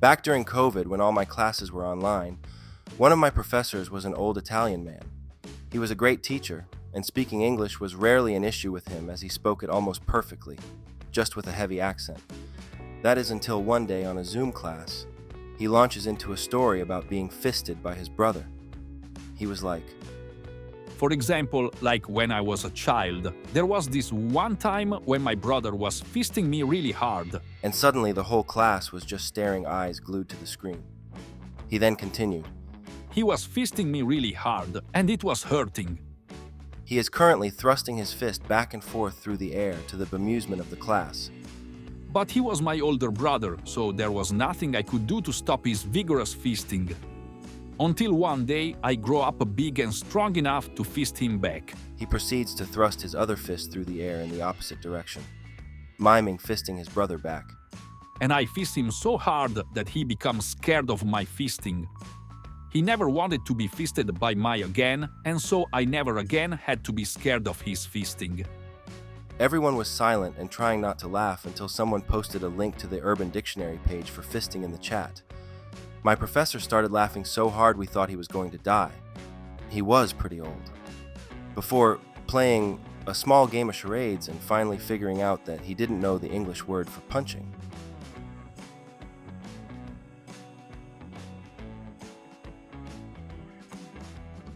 Back during COVID, when all my classes were online, one of my professors was an old Italian man. He was a great teacher, and speaking English was rarely an issue with him as he spoke it almost perfectly, just with a heavy accent. That is until one day on a Zoom class, he launches into a story about being fisted by his brother. He was like, For example, like when I was a child, there was this one time when my brother was fisting me really hard. and suddenly the whole class was just staring, eyes glued to the screen. He then continued, He was fisting me really hard, and it was hurting. he is currently thrusting his fist back and forth through the air to the bemusement of the class. But he was my older brother, so there was nothing I could do to stop his vigorous fisting. Until one day, I grew up big and strong enough to fist him back. He proceeds to thrust his other fist through the air in the opposite direction, miming fisting his brother back. And I fist him so hard that he becomes scared of my fisting. He never wanted to be fisted by me again, and so I never again had to be scared of his fisting. Everyone was silent and trying not to laugh until someone posted a link to the Urban Dictionary page for fisting in the chat. My professor started laughing so hard we thought he was going to die. He was pretty old. Before playing a small game of charades and finally figuring out that he didn't know the English word for punching.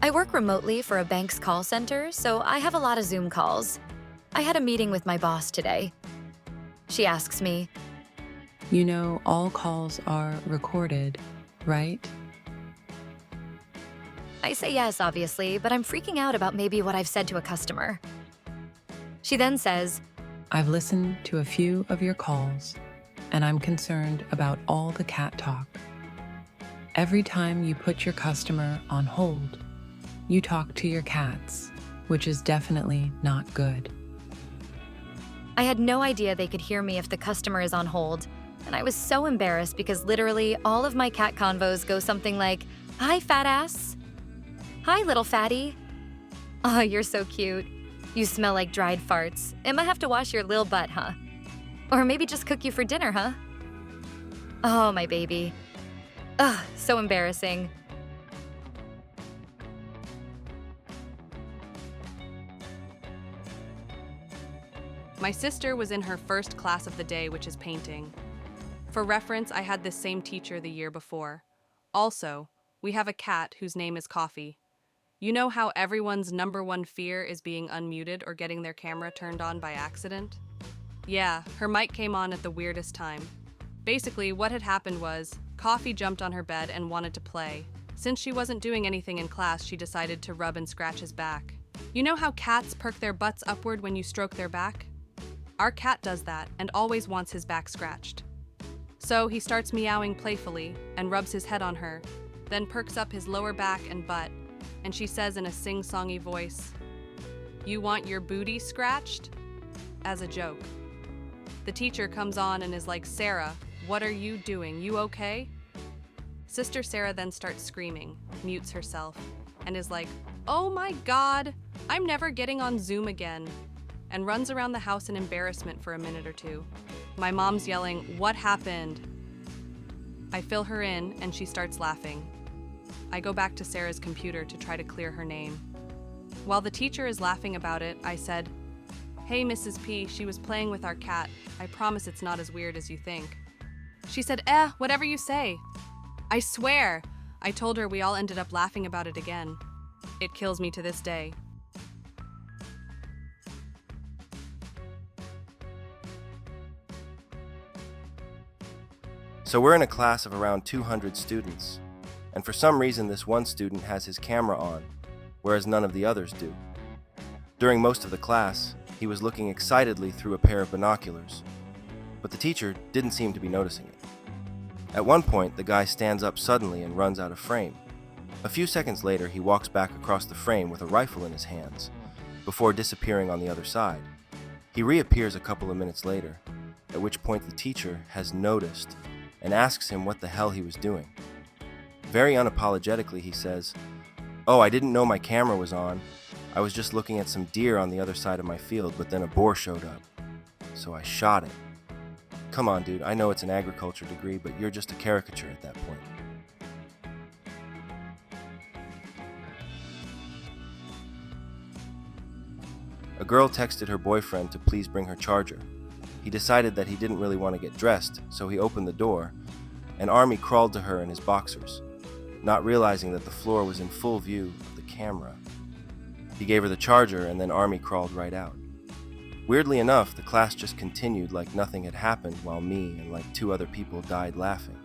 I work remotely for a bank's call center, so I have a lot of Zoom calls. I had a meeting with my boss today. She asks me, You know, all calls are recorded, right? I say yes, obviously, but I'm freaking out about maybe what I've said to a customer. She then says, I've listened to a few of your calls, and I'm concerned about all the cat talk. Every time you put your customer on hold, you talk to your cats, which is definitely not good. I had no idea they could hear me if the customer is on hold, and I was so embarrassed because literally all of my cat convos go something like, Hi, fat ass. Hi, little fatty. Oh, you're so cute. You smell like dried farts. Emma have to wash your lil butt, huh? Or maybe just cook you for dinner, huh? Oh, my baby. Ugh, so embarrassing. My sister was in her first class of the day, which is painting. For reference, I had this same teacher the year before. Also, we have a cat whose name is Coffee. You know how everyone's number one fear is being unmuted or getting their camera turned on by accident? Yeah, her mic came on at the weirdest time. Basically, what had happened was, Coffee jumped on her bed and wanted to play. Since she wasn't doing anything in class, she decided to rub and scratch his back. You know how cats perk their butts upward when you stroke their back? Our cat does that and always wants his back scratched. So he starts meowing playfully and rubs his head on her, then perks up his lower back and butt, and she says in a sing-songy voice, "You want your booty scratched?" as a joke. The teacher comes on and is like, "Sarah, what are you doing? You okay?" Sister Sarah then starts screaming, mutes herself, and is like, "Oh my God, I'm never getting on Zoom again," and runs around the house in embarrassment for a minute or two. My mom's yelling, "What happened?" I fill her in and she starts laughing. I go back to Sarah's computer to try to clear her name. While the teacher is laughing about it, I said, "Hey, Mrs. P, she was playing with our cat. I promise it's not as weird as you think." She said, whatever you say." I swear. I told her we all ended up laughing about it again. It kills me to this day. So we're in a class of around 200 students, and for some reason this one student has his camera on, whereas none of the others do. During most of the class, he was looking excitedly through a pair of binoculars, but the teacher didn't seem to be noticing it. At one point, the guy stands up suddenly and runs out of frame. A few seconds later, he walks back across the frame with a rifle in his hands, before disappearing on the other side. He reappears a couple of minutes later, at which point the teacher has noticed and asks him what the hell he was doing. Very unapologetically, he says, "Oh, I didn't know my camera was on. I was just looking at some deer on the other side of my field, but then a boar showed up. So I shot it." Come on, dude, I know it's an agriculture degree, but you're just a caricature at that point. A girl texted her boyfriend to please bring her charger. He decided that he didn't really want to get dressed, so he opened the door, and Army crawled to her in his boxers, not realizing that the floor was in full view of the camera. He gave her the charger, and then Army crawled right out. Weirdly enough, the class just continued like nothing had happened while me and like 2 other people died laughing.